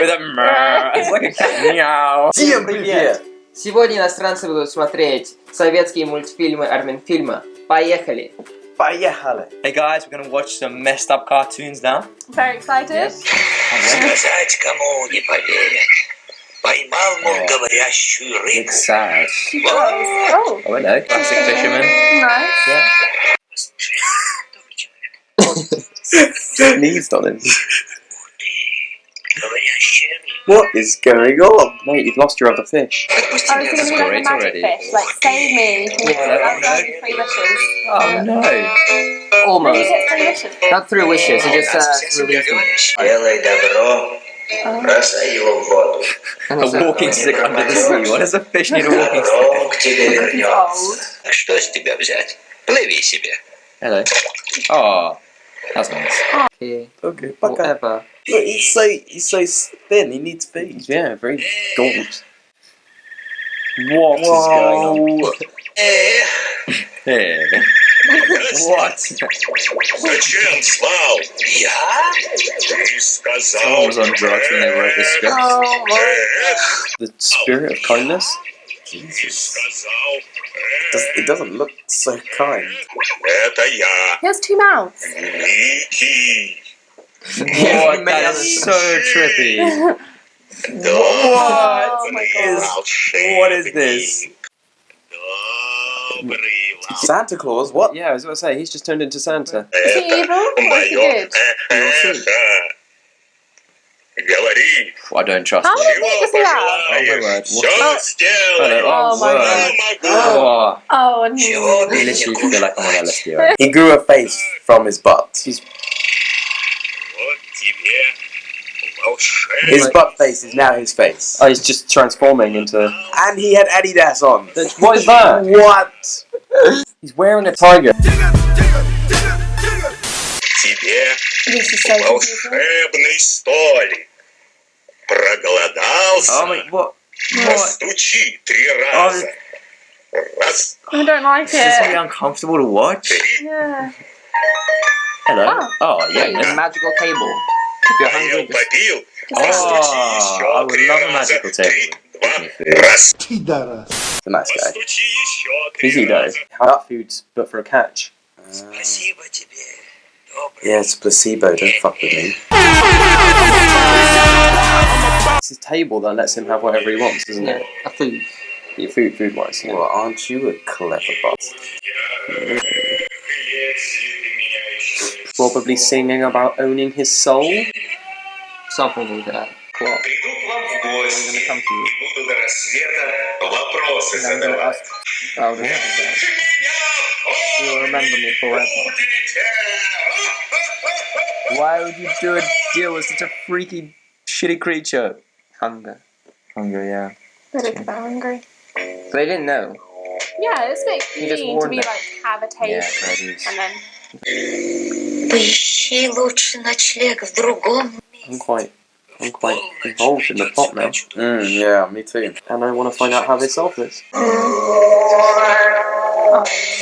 With a murr. It's like a cat meow. Всем привет! Сегодня иностранцы будут смотреть советские мультфильмы Арменфильма. Поехали! Поехали! Hey guys, we're gonna watch some messed up cartoons now. Very excited. Сказать кому не поверят. Поймал, мол, говорящую рыбу. It's sad. Oh, Oh, hello, classic fisherman. nice. Yeah. Послушай, добрый человек. Sneezed on him. Ух ты, говорящая рыба. What is going on? Mate, you've lost your other fish. Отпусти I was меня, thinking like a great magic already. fish, like save me. I'll give you 3 wishes. Oh no. Did you Almost. get 3 wishes? Not 3 wishes, he just Раз всем released them. говоришь. Делай добро, бросай его в воду. And A it's walking stick under the sea. Why does a fish need a walking stick? Добро к тебе He's вернется. old. Что с тебя взять? Плыви себе. Hello. Oh, that's nice. okay. Okay, пока. Whatever. Look, he's so thin, he needs feet. Yeah, very gaunt. What is going on? Hey. What? Зачем слал? Я? Ты сказал. Someone was on drugs when they wrote this script. Oh my The spirit of kindness. Jesus. It doesn't look so kind. Это я. He has 2 mouths. Лети. What? That is so trippy. Oh my god. What is this? Добрый Santa Claus? What? Yeah, I was about to say, he's just turned into Santa. Is he evil or is he good? Говори. I don't trust How him. many feet does he have? Oh my word. Все сделаю. Oh my word. god. Oh, Oh, and Чего I ты literally не feel like I'm on LSD right He grew a face from his butt. Вот тебе волшебный. His butt face is now his face. Oh, he's just transforming into... And he had Adidas on. What is that? What? He's wearing a tiger. Тебе this is so confusing. волшебный столик. Проголодался. Oh my... What? Постучи 3 раза. Раз, I don't like Is this really it. uncomfortable to watch? 3. Yeah. Hello? Oh, Yeah, yeah. a magical table. If you're hungry, Поел, just... попил. Oh, Постучи I еще would 3 love a раза. magical 3, table. 2, раз. He's a nice guy. Постучи еще 3 Easy though. раза. How food's but for a catch. Спасибо тебе. Добрый. Yeah, it's a placebo, don't fuck with me. It's his table that lets him have whatever he wants, isn't Yeah, it? a food. Yeah, food-wise. Yeah. Well, aren't you a clever boss? Probably singing about owning his soul. Something like that. What? Приду к вам в гости I'm gonna come to you. и буду до рассвета вопросы And I'm gonna задавать. ask... Oh, this is that. You'll remember me forever. Why would you do a deal with such a freaky, shitty creature? Hunger. Hunger, yeah. They look a bit hungry. So they didn't know. Yeah, it's a bit He just mean to warned be them. like, have a Yeah, taste. that is. And then, Поищи лучше ночлег в другом I'm quite involved in the plot now. Yeah, me too. And I want to find out how they solve this. oh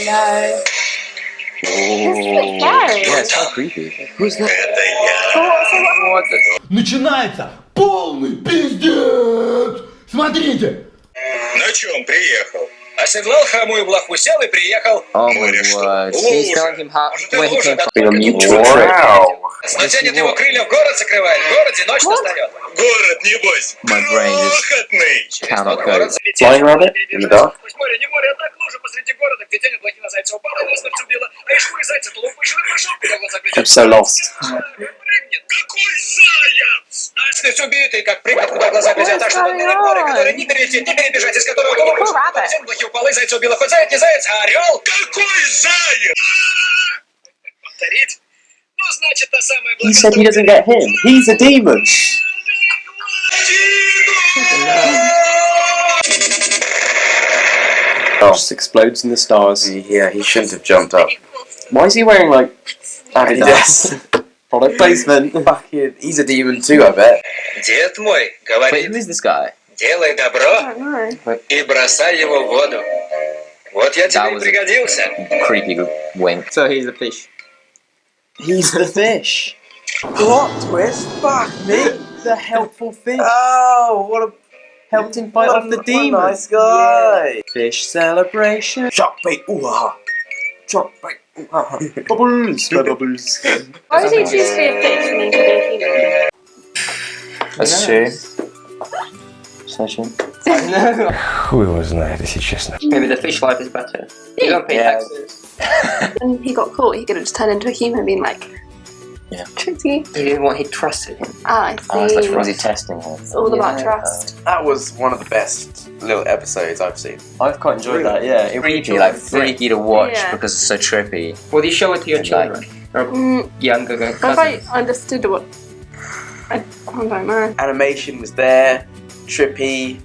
no. Oh, scary. yeah, it's so creepy. Who's that? Это я. What the... Начинается полный пиздец! Смотрите! На чем приехал? Оседлал хромую блоху, сел и приехал. Oh my Море, что? word. He's telling him how, where he came from. Being a mutual Wow. trip. Но тянет его крылья в город закрывает. В городе ночь настает. Город, небось, My brain just крохотный. cannot Через go. город залетел. Flying rabbit in the dark? Пусть море, не море, а так лужа посреди города, где тянет блохи на зайца упала, насмерть убила. А из шкуры зайца тулуп вышел и пошел, куда глаза I'm глядят. so lost. Прыгнет. Какой заяц? А если убитый, как прыгнет, куда глаза глядят. Так что тут перед море, который не перелетит, не перебежать, из которого тулуп вышел. Тянет блохи упала, и зайца убила. Хоть заяц, не заяц, а орел. Какой заяц? Повторить? Ну, значит, та самая He said he doesn't get him. He's a demon. Oh. Just explodes in the stars. Yeah, he shouldn't have jumped up. Why is he wearing like Adidas? Product placement. Fucking, he's a demon too, I bet. Дед мой Wait, говорит, who is this guy? делай I добро don't know. и бросай его в воду. Вот я тебе и was- пригодился. Creepy wink. So he's a fish. He's the fish. Plot twist? Fuck me. the helpful fish. Oh, what a Helped him fight off the what a demon. nice guy. Fish celebration. Chop bait, ooh ha. Chop bait, ooh ha. Bubbles. Bubbles. Why would he choose to be a fish and he could be a human? That's true. So true. Хуй его знает, если честно. Maybe the fish life is better. You don't pay Yeah. taxes. When he got caught, he could have just turned into a human and been like, Yeah. tricky. He didn't want. He trusted him. Ah, I see. Oh, it's like, was he testing him? It's all about Yeah. trust. That was one of the best little episodes I've seen. I've quite enjoyed that, yeah. It Freaky, like freaky to watch Yeah. because it's so trippy. Would you show it to your Like- children or younger If cousins? I understood what... I don't know. Animation was there, trippy.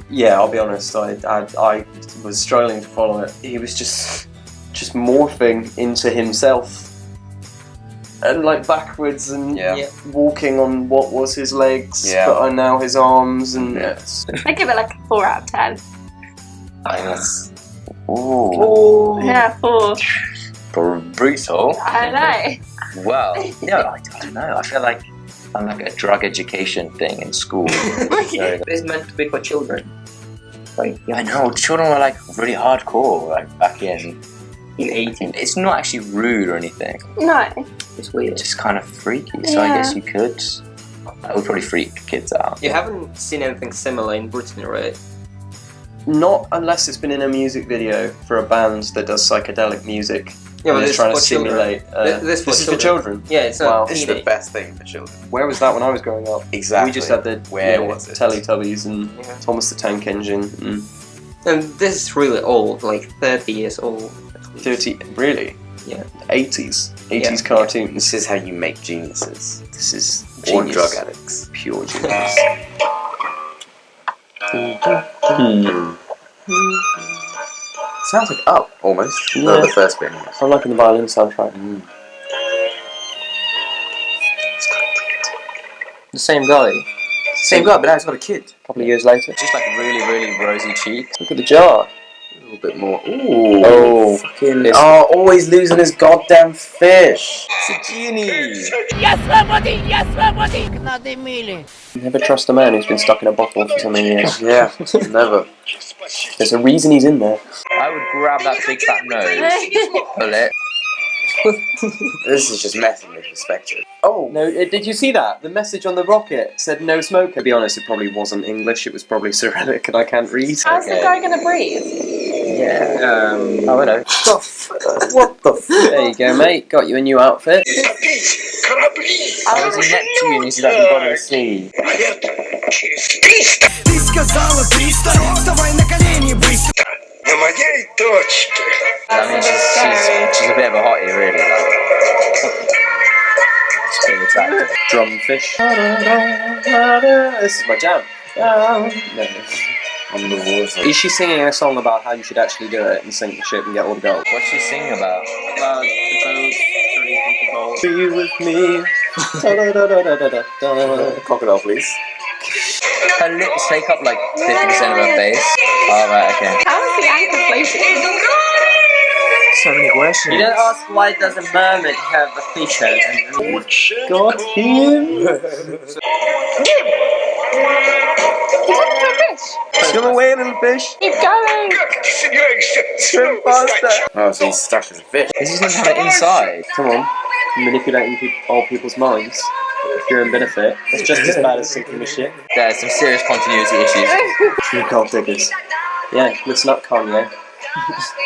Yeah, I'll be honest, I was struggling to follow it. He was just morphing into himself. And like backwards and Yeah. walking on what was his legs, Yeah. but are now his arms and I give it like a 4 out of 10. Ooh. Yeah, 4. Brutal. I know. Well, I don't know. I feel like I'm like a drug education thing in school. So, It's meant to be for children. Like I know, children were like really hardcore like back in 18. It's not actually rude or anything. No. It's weird. It's just kind of freaky, so I Yeah. guess you could. That would probably freak kids out. You haven't seen anything similar in Britain, right? Not unless it's been in a music video for a band that does psychedelic music. Yeah, and but it's trying to for children. simulate. This This is for children. Yeah, it's Wow. a It's the best thing for children. Where was that when I was growing up? Exactly. We just had the Where was it? Teletubbies and Yeah. Thomas the Tank Engine. And And this is really old, like 30 years old. 30, really? Yeah. 80s This cartoons. is how you make geniuses. This is Or genius. drug addicts. Pure genius. Sounds like Up, almost. Yeah. No, the first bit. I'm liking the violin soundtrack. The same guy. Same guy, but now he's got a kid. A couple of years later. Just like really, really rosy cheeks. Look at the jar. A little bit more. Ooh. Oh, fucking. it's- Oh, always losing his goddamn fish. It's a genie. Я свободен, я свободен, надо мили. Never trust a man who's been stuck in a bottle for so many years. Yeah, never. There's a reason he's in there. I would grab that big fat nose, pull it. This is just messing with perspective. Oh, No, did you see that? The message on the rocket said no smoke. To be honest, it probably wasn't English. It was probably Cyrillic, and I can't read. How's the guy gonna breathe? Yeah. Oh, hello. what the f? There you go, mate. Got you a new outfit. I was in Neptune. He's at the bottom of the sea. Ты сказала 300, вставай на колени быстро. На моей дочке. I mean, she's a bit of a hottie, really. Like. It's pretty attractive. Drumfish. This is my jam. No. On the water. Is she singing a song about how you should actually do it and sink the ship and get all the gold? What's she singing about? About the boat, turning the boat. Be with me. Crocodile, please. Her lips take up like 50% of her face. Oh, right, okay. How is the ankle floating? So many questions. You don't ask why does a mermaid have a fish head? Got him. He's looking for a fish. Swim away, little fish. Keep going. Как ты собираешься Swim снова faster. стать? Oh, so he's stuck as a fish. This is not how inside. Come on. Manipulating old people's minds for your own benefit. It's just as bad as sinking the ship. There's some serious continuity issues. True gold diggers. Yeah, listen up, Kanye.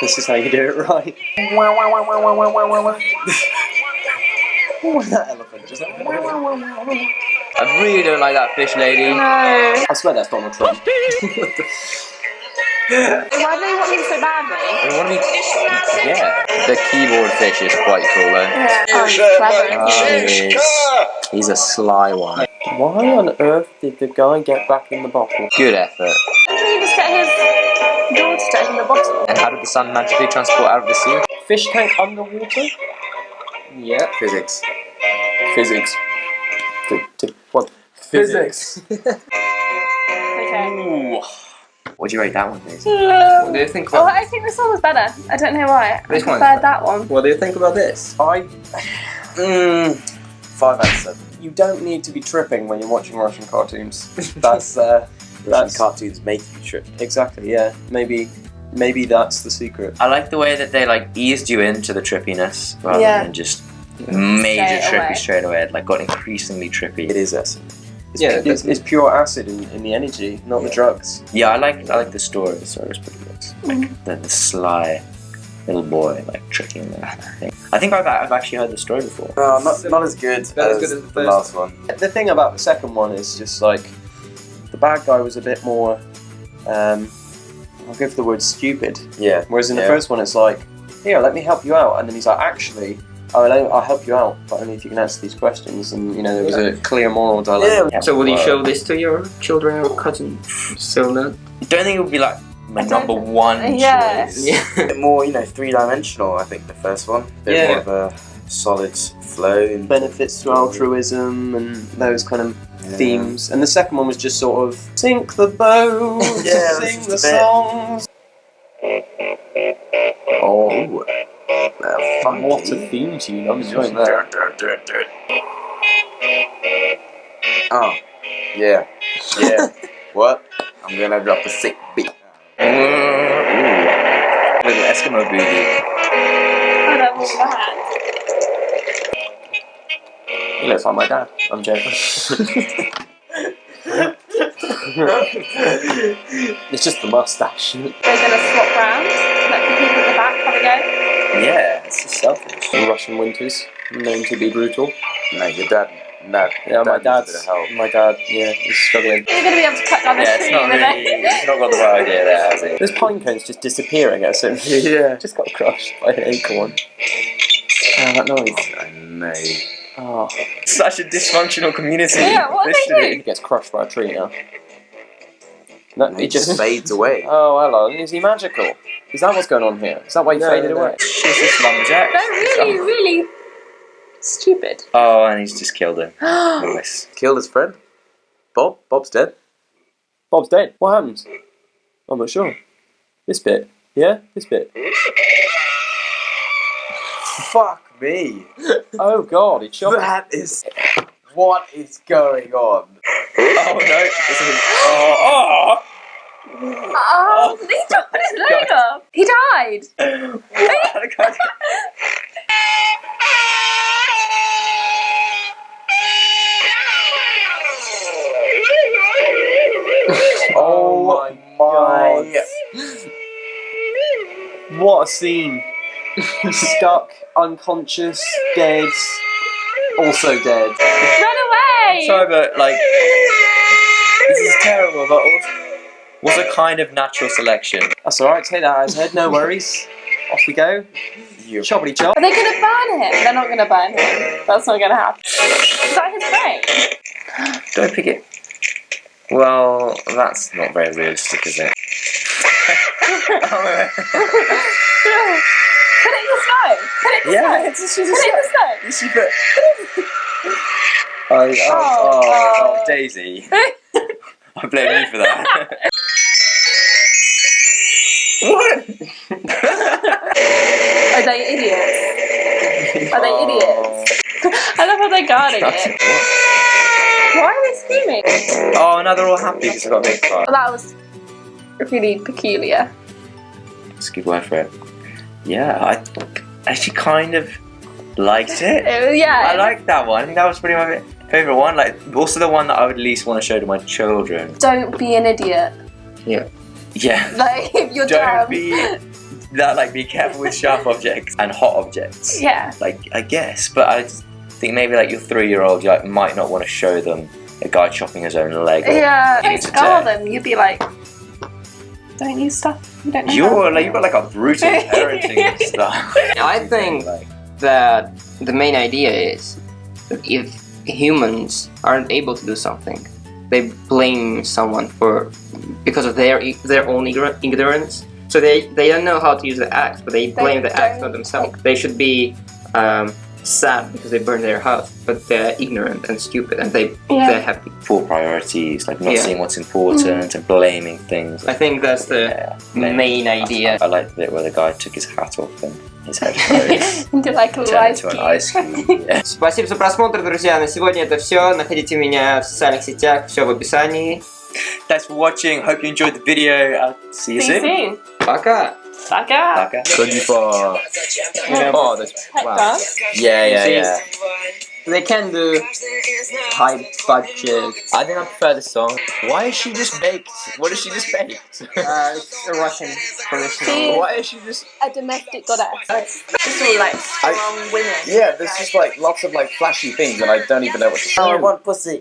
This is how you do it right. What was that elephant? Just like, I really don't like that fish lady. No. I swear that's Donald Trump. Why do they want him so badly? I want to be... Yeah. The keyboard fish is quite cool though. Yeah. Oh, he's Уже clever. мальчишка. He's a sly one. Why on earth did the guy get back in the bottle? Good effort. Didn't he just get his daughter to open the bottle? And how did the sun magically transport out of the sea? Fish tank underwater? Yeah. Physics. Physics. What? Physics. Okay. Ooh. What do you rate that one, Daisy? What do you think Oh, about I think this one was better. I don't know why. I This one's preferred better. that one. What do you think about this? 5 out of 7. you don't need to be tripping when you're watching Russian cartoons. That's Russian cartoons make you trip. exactly, yeah. Maybe that's the secret. I like the way that they like eased you into the trippiness rather than just major trippy straight away. It like got increasingly trippy. It is acid. It's pure acid in the energy, not the drugs. Yeah, I like the story. The story was pretty good. Like the sly little boy like tricking them. I think I've actually heard the story before. No, not as good as the last one. The thing about the second one is just like the bad guy was a bit more. I'll go for the word stupid. Yeah. Whereas in the first one, it's like, here, let me help you out, and then he's like, actually, I'll help you out, but only if you can answer these questions. And you know, there was a clear moral dilemma. Yeah. So will you show this to your children or cousins? Still not? I don't think it would be like my number one choice. Yeah. A bit more, three-dimensional. I think the first one. A bit more of a solid flow. Benefits to altruism and those kind of themes. And the second one was just sort of sink the boat, sing the songs. Oh, what a theme tune! I'm enjoying that. Oh, yeah. What? I'm gonna drop a sick beat. Little Eskimo booty. I don't move my hand. He looks like my dad. I'm joking. It's just the mustache. They're gonna swap round. Let the people at the back have a go. Yeah, it's just selfish. The Russian winters, known to be brutal. No, your dad. No, Yeah, my dad. needs a bit of help. My dad. Yeah, he's struggling. You're gonna be able to cut down the Yeah, tree it's not in a really. minute. It's not got the right idea there, has it? There's pine cones just disappearing at some. Yeah. Just got crushed by an acorn. Oh, that noise. I know. Oh, Such a dysfunctional community. Yeah, what do they literally. he gets crushed by a tree now. No, He just fades away. Oh, hello. Is he magical? Is that what's going on here? Is that why he faded away? It's this lumberjack. They're really stupid. Oh, and he's just killed him. Nice. Killed his friend. Bob? Bob's dead. Bob's dead. What happens? I'm not sure. This bit. Yeah? This bit. Fuck me. Oh god, he shot him. That is... What is going on? Oh no! This is, oh! Oh, he chopped his leg off. He died. Oh my god. What a scene. Stuck, unconscious, dead, also dead. Run away. Sorry, but like, this is terrible. But was a kind of natural selection. That's alright, take that out of his head, no worries. Off we go. Choppity chop. Are they going to burn him? They're not going to burn him. That's not going to happen. Is that his brain? Do I pick it? Well, that's not very realistic, is it? Put it in the snow. Put it in the snow. Yeah, it's Put it in the snow. She put. Oh, Daisy. I blame you for that. What? Are they idiots? Are they idiots? I love how they're guarding it. Why are they screaming? Oh, now they're all happy because I got a big car. Well, that was really peculiar. That's a good word for it. Yeah, I actually kind of liked it. Yeah. I liked that one. I think that was pretty my favourite one. Like, also the one that I would least want to show to my children. Don't be an idiot. Yeah. Like, if you're Don't dumb. be that. Like, be careful with sharp objects and hot objects. Yeah. Like, I guess, but I just think maybe like your 3-year-old, you like, might not want to show them a guy chopping his own leg. Yeah. Eating Don't to scar death. them. You'd be like, don't use stuff you don't know. You've got like a brutal parenting stuff. I think that the main idea is that if humans aren't able to do something, they blame someone because of their own ignorance. So they don't know how to use the axe, but they blame the axe, not themselves. They should be sad because they burn their house, but they're ignorant and stupid, and they're happy. Poor priorities, like not seeing what's important and blaming things. I think that's the main idea. I like the bit where the guy took his hat off and his head froze. Into like a Turned into an ice cube. Yeah. Спасибо за просмотр, друзья. На сегодня это все. Находите меня в социальных сетях, все в описании. Thanks for watching. Hope you enjoyed the video. I'll see you soon. Пока. Пока. Oh, that's wow. Yeah. They can do high budget. I think I prefer the song. Why is she just baked? What is she just baked? It's a Russian traditional. Why is she just a domestic goddess? It's all like strong women. Yeah, there's just like lots of like flashy things and I don't even know what to say. I want pussy.